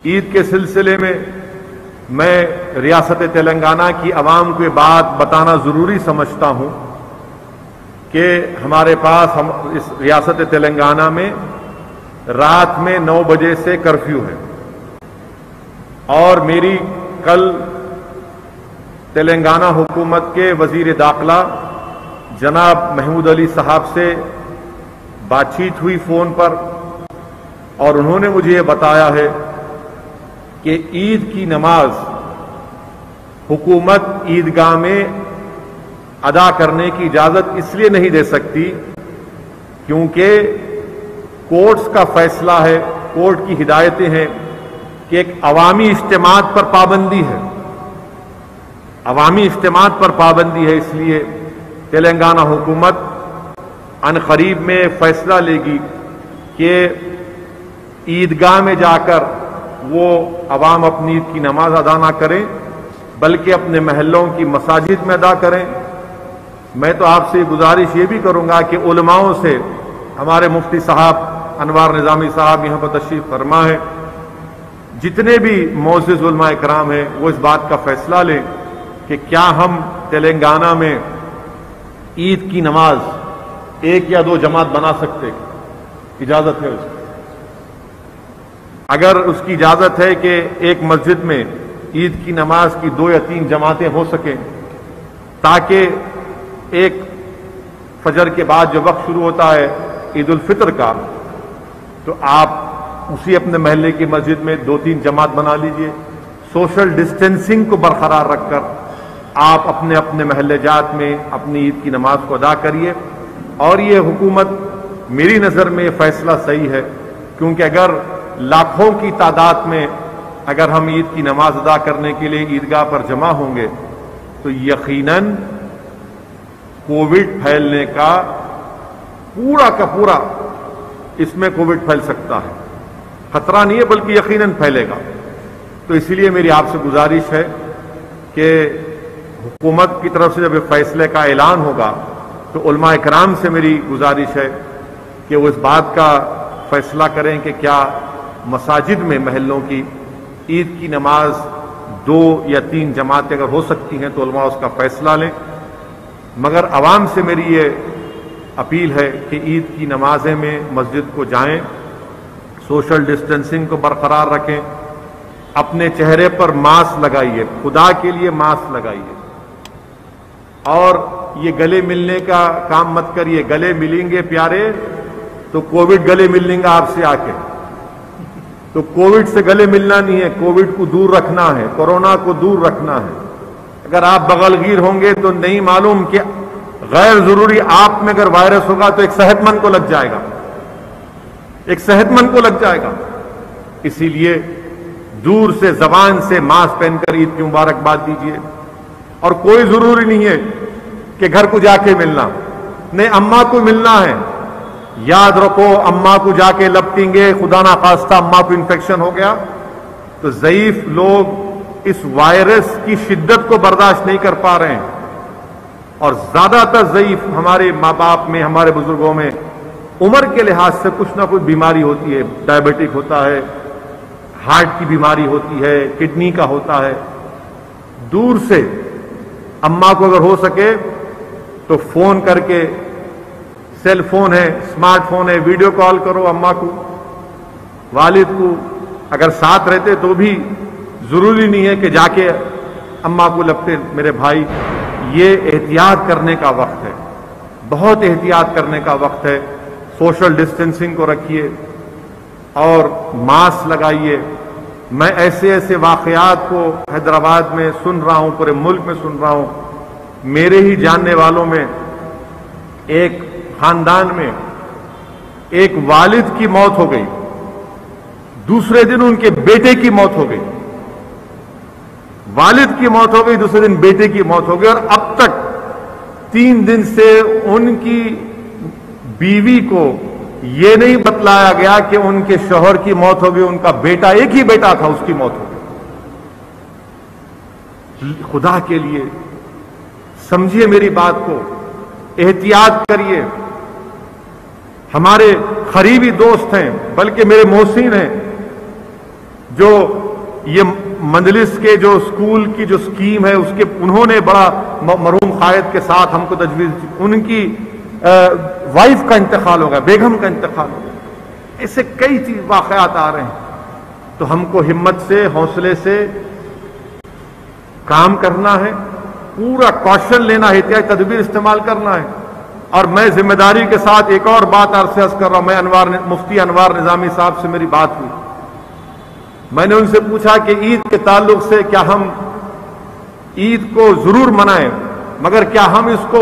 عید کے سلسلے میں میں ریاست تلنگانہ کی عوام کو یہ بات بتانا ضروری سمجھتا ہوں کہ ہمارے پاس اس ریاست تلنگانہ میں رات میں 9 بجے سے کرفیو ہے، اور میری کل تلنگانہ حکومت کے وزیر داخلہ جناب محمود علی صاحب سے بات چیت ہوئی فون پر، اور انہوں نے مجھے یہ بتایا ہے کہ عید کی نماز حکومت عیدگاہ میں ادا کرنے کی اجازت اس لیے نہیں دے سکتی کیونکہ کورٹس کا فیصلہ ہے، کورٹ کی ہدایتیں ہیں کہ ایک عوامی اجتماعات پر پابندی ہے، عوامی اجتماعات پر پابندی ہے، اس لیے تلنگانہ حکومت ان قریب میں فیصلہ لے گی کہ عیدگاہ میں جا کر وہ عوام اپنی عید کی نماز ادا نہ کریں بلکہ اپنے محلوں کی مساجد میں ادا کریں۔ میں تو آپ سے گزارش یہ بھی کروں گا کہ علماؤں سے، ہمارے مفتی صاحب انوار نظامی صاحب یہاں پر تشریف فرما ہے، جتنے بھی معزز علماء کرام ہیں وہ اس بات کا فیصلہ لیں کہ کیا ہم تلنگانہ میں عید کی نماز 1 یا 2 جماعت بنا سکتے ہیں؟ اجازت ہے اس کی؟ اگر اس کی اجازت ہے کہ ایک مسجد میں عید کی نماز کی 2 یا 3 جماعتیں ہو سکیں تاکہ ایک فجر کے بعد جو وقت شروع ہوتا ہے عید الفطر کا، تو آپ اسی اپنے محلے کی مسجد میں 2-3 جماعت بنا لیجئے، سوشل ڈسٹینسنگ کو برقرار رکھ کر آپ اپنے اپنے محلے جات میں اپنی عید کی نماز کو ادا کریے۔ اور یہ حکومت میری نظر میں یہ فیصلہ صحیح ہے، کیونکہ اگر لاکھوں کی تعداد میں اگر ہم عید کی نماز ادا کرنے کے لیے عیدگاہ پر جمع ہوں گے تو یقیناً کووڈ پھیلنے کا پورا اس میں کووڈ پھیل سکتا ہے، خطرہ نہیں ہے بلکہ یقیناً پھیلے گا۔ تو اسی لیے میری آپ سے گزارش ہے کہ حکومت کی طرف سے جب یہ فیصلے کا اعلان ہوگا تو علماء کرام سے میری گزارش ہے کہ وہ اس بات کا فیصلہ کریں کہ کیا مساجد میں محلوں کی عید کی نماز 2 یا 3 جماعتیں اگر ہو سکتی ہیں تو علماء اس کا فیصلہ لیں، مگر عوام سے میری یہ اپیل ہے کہ عید کی نمازیں میں مسجد کو جائیں، سوشل ڈسٹینسنگ کو برقرار رکھیں، اپنے چہرے پر ماسک لگائیے، خدا کے لیے ماسک لگائیے، اور یہ گلے ملنے کا کام مت کریے۔ گلے ملیں گے پیارے تو کووڈ گلے مل لیں گا آپ سے آ کے، تو کووڈ سے گلے ملنا نہیں ہے، کووڈ کو دور رکھنا ہے، کورونا کو دور رکھنا ہے۔ اگر آپ بغل گیر ہوں گے تو نہیں معلوم کہ غیر ضروری آپ میں اگر وائرس ہوگا تو ایک صحت مند کو لگ جائے گا، ایک صحت مند کو لگ جائے گا۔ اسی لیے دور سے زبان سے ماسک پہن کر عید کی مبارکباد دیجیے، اور کوئی ضروری نہیں ہے کہ گھر کو جا کے ملنا، نہیں اماں کو ملنا ہے۔ یاد رکھو، اماں کو جا کے لپٹیں گے، خدا نہ خواستہ اماں کو انفیکشن ہو گیا تو ضعیف لوگ اس وائرس کی شدت کو برداشت نہیں کر پا رہے ہیں، اور زیادہ تر ضعیف ہمارے ماں باپ میں، ہمارے بزرگوں میں عمر کے لحاظ سے کچھ نہ کچھ بیماری ہوتی ہے، ڈائبٹک ہوتا ہے، ہارٹ کی بیماری ہوتی ہے، کڈنی کا ہوتا ہے۔ دور سے اماں کو اگر ہو سکے تو فون کر کے، سیل فون ہے، اسمارٹ فون ہے، ویڈیو کال کرو اماں کو، والد کو، اگر ساتھ رہتے تو بھی ضروری نہیں ہے کہ جا کے اماں کو لپٹے۔ میرے بھائی، یہ احتیاط کرنے کا وقت ہے، بہت احتیاط کرنے کا وقت ہے۔ سوشل ڈسٹینسنگ کو رکھیے اور ماسک لگائیے۔ میں ایسے واقعات کو حیدرآباد میں سن رہا ہوں، پورے ملک میں سن رہا ہوں۔ میرے ہی جاننے والوں میں ایک خاندان میں ایک والد کی موت ہو گئی، دوسرے دن ان کے بیٹے کی موت ہو گئی، والد کی موت ہو گئی، دوسرے دن بیٹے کی موت ہو گئی، اور اب تک 3 دن سے ان کی بیوی کو یہ نہیں بتلایا گیا کہ ان کے شوہر کی موت ہو گئی، ان کا بیٹا، ایک ہی بیٹا تھا، اس کی موت ہو گئی۔ خدا کے لیے سمجھیے میری بات کو، احتیاط کریے۔ ہمارے قریبی دوست ہیں، بلکہ میرے محسن ہیں، جو یہ مجلس کے جو اسکول کی جو اسکیم ہے اس کے انہوں نے بڑا مرحوم قائد کے ساتھ ہم کو تجویز، ان کی وائف کا انتقال ہو گیا، بیگم کا انتقال ہو گیا، ایسے کئی چیز واقعات آ رہے ہیں۔ تو ہم کو ہمت سے، حوصلے سے کام کرنا ہے، پورا کوشن لینا ہے، احتیاطی تدبیر استعمال کرنا ہے۔ اور میں ذمہ داری کے ساتھ ایک اور بات عرض کر رہا ہوں، میں مفتی انوار نظامی صاحب سے میری بات ہوئی، میں نے ان سے پوچھا کہ عید کے تعلق سے کیا ہم عید کو ضرور منائیں، مگر کیا ہم اس کو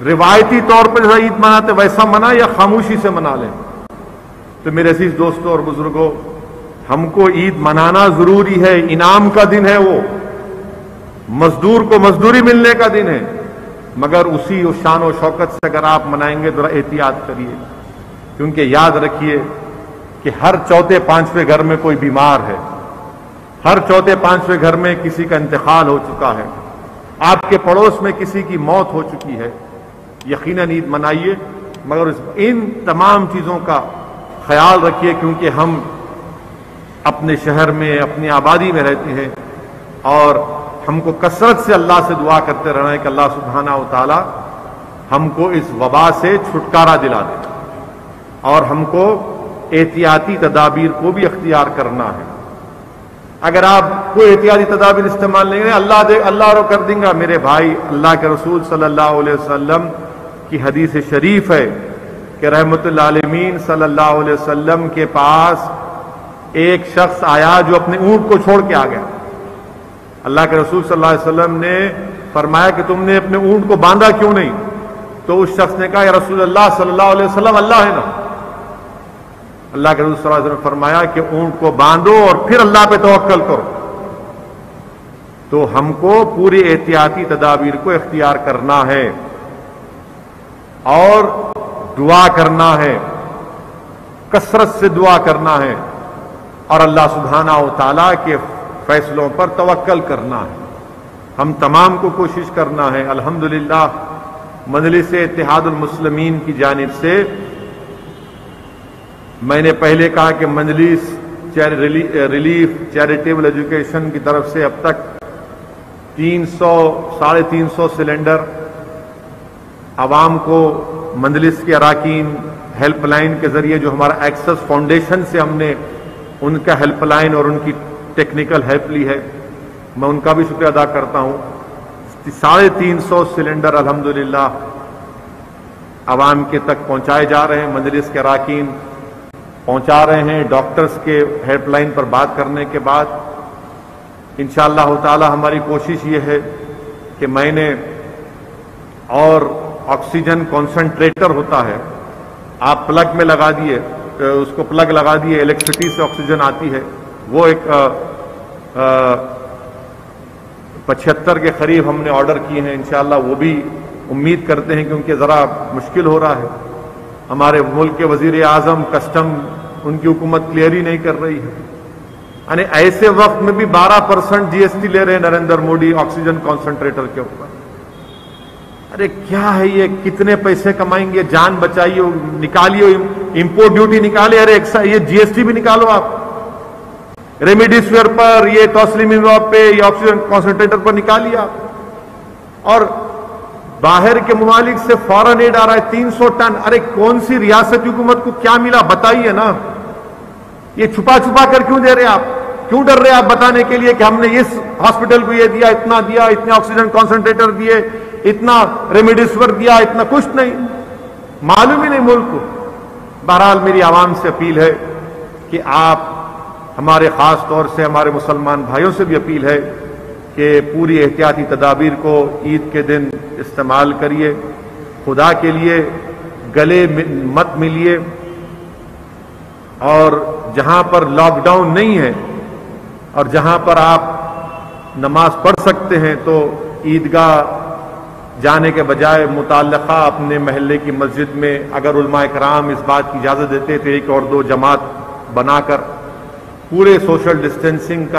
روایتی طور پر جیسا عید مناتے ویسا منائیں یا خاموشی سے منا لیں؟ تو میرے عزیز دوستوں اور بزرگوں، ہم کو عید منانا ضروری ہے، انعام کا دن ہے، وہ مزدور کو مزدوری ملنے کا دن ہے، مگر اسی شان و شوکت سے اگر آپ منائیں گے ذرا احتیاط کریے، کیونکہ یاد رکھیے کہ ہر چوتھے پانچویں گھر میں کوئی بیمار ہے، ہر چوتھے پانچویں گھر میں کسی کا انتقال ہو چکا ہے، آپ کے پڑوس میں کسی کی موت ہو چکی ہے۔ یقیناً عید منائیے، مگر ان تمام چیزوں کا خیال رکھیے، کیونکہ ہم اپنے شہر میں، اپنی آبادی میں رہتے ہیں، اور ہم کو کثرت سے اللہ سے دعا کرتے رہنا ہے کہ اللہ سبحانہ و تعالی ہم کو اس وبا سے چھٹکارا دلا دے، اور ہم کو احتیاطی تدابیر کو بھی اختیار کرنا ہے۔ اگر آپ کوئی احتیاطی تدابیر استعمال نہیں کریں، اللہ رو کر دیں گا۔ میرے بھائی، اللہ کے رسول صلی اللہ علیہ وسلم کی حدیث شریف ہے کہ رحمت للعالمین صلی اللہ علیہ وسلم کے پاس ایک شخص آیا جو اپنے اونٹ کو چھوڑ کے آ گیا۔ اللہ کے رسول صلی اللہ علیہ وسلم نے فرمایا کہ تم نے اپنے اونٹ کو باندھا کیوں نہیں؟ تو اس شخص نے کہا یا رسول اللہ صلی اللہ علیہ وسلم، اللہ ہے نا۔ اللہ کے رسول صلی اللہ علیہ وسلم نے فرمایا کہ اونٹ کو باندھو اور پھر اللہ پہ توکل کرو۔ تو ہم کو پوری احتیاطی تدابیر کو اختیار کرنا ہے اور دعا کرنا ہے، کثرت سے دعا کرنا ہے، اور اللہ سبحانہ و تعالیٰ کے فیصلوں پر توکل کرنا ہے۔ ہم تمام کو کوشش کرنا ہے۔ الحمدللہ مجلس اتحاد المسلمین کی جانب سے میں نے پہلے کہا کہ مجلس ریلیف چیریٹیبل ایجوکیشن کی طرف سے اب تک 300-350 سلنڈر عوام کو مجلس کے اراکین ہیلپ لائن کے ذریعے، جو ہمارا ایکسس فاؤنڈیشن سے ہم نے ان کا ہیلپ لائن اور ان کی ٹیکنیکل ہیلپ لی ہے، میں ان کا بھی شکریہ ادا کرتا ہوں۔ 350 سلنڈر الحمدللہ عوام کے تک پہنچائے جا رہے ہیں، مجلس کے اراکین پہنچا رہے ہیں۔ ڈاکٹرز کے ہیلپ لائن پر بات کرنے کے بعد انشاءاللہ تعالی ہماری کوشش یہ ہے کہ میں نے اور آکسیجن کانسنٹریٹر ہوتا ہے، آپ پلگ میں لگا دیے، اس کو پلگ لگا دیے، الیکٹریسٹی سے آکسیجن آتی ہے، وہ ایک 75 کے قریب ہم نے آرڈر کیے ہیں۔ انشاءاللہ وہ بھی امید کرتے ہیں، کیونکہ ذرا مشکل ہو رہا ہے، ہمارے ملک کے وزیر اعظم کسٹم ان کی حکومت کلیئر ہی نہیں کر رہی ہے، یعنی ایسے وقت میں بھی 12% جی ایس ٹی لے رہے ہیں نریندر مودی آکسیجن کانسنٹریٹر کے اوپر۔ ارے کیا ہے یہ، کتنے پیسے کمائیں گے؟ جان بچائیے، نکالیے امپورٹ ڈیوٹی نکالے، ارے یہ جی ایس ٹی بھی نکالو آپ، ریمیڈیسویر پر، یہ ٹوسلیمیماب پہ، یہ آکسیجن کانسنٹریٹر پر نکالیے آپ۔ اور باہر کے ممالک سے فارن ایڈ آ رہا ہے 300 ٹن، ارے کون سی ریاست حکومت کو کیا ملا بتائیے نا، یہ چھپا چھپا کر کیوں دے رہے آپ؟ کیوں ڈر رہے آپ بتانے کے لیے کہ ہم نے اس ہاسپٹل کو یہ دیا، اتنے آکسیجن کانسنٹریٹر دیے، اتنا ریمیڈیسور دیا، اتنا کچھ نہیں، معلوم ہی نہیں ملک کو۔ بہرحال میری عوام سے اپیل ہے کہ آپ، ہمارے خاص طور سے ہمارے مسلمان بھائیوں سے بھی اپیل ہے کہ پوری احتیاطی تدابیر کو عید کے دن استعمال کریے، خدا کے لیے گلے مت ملیے، اور جہاں پر لاک ڈاؤن نہیں ہے اور جہاں پر آپ نماز پڑھ سکتے ہیں تو عیدگاہ جانے کے بجائے متعلقہ اپنے محلے کی مسجد میں، اگر علماء کرام اس بات کی اجازت دیتے تو 1 اور 2 جماعت بنا کر پورے سوشل ڈسٹینسنگ کا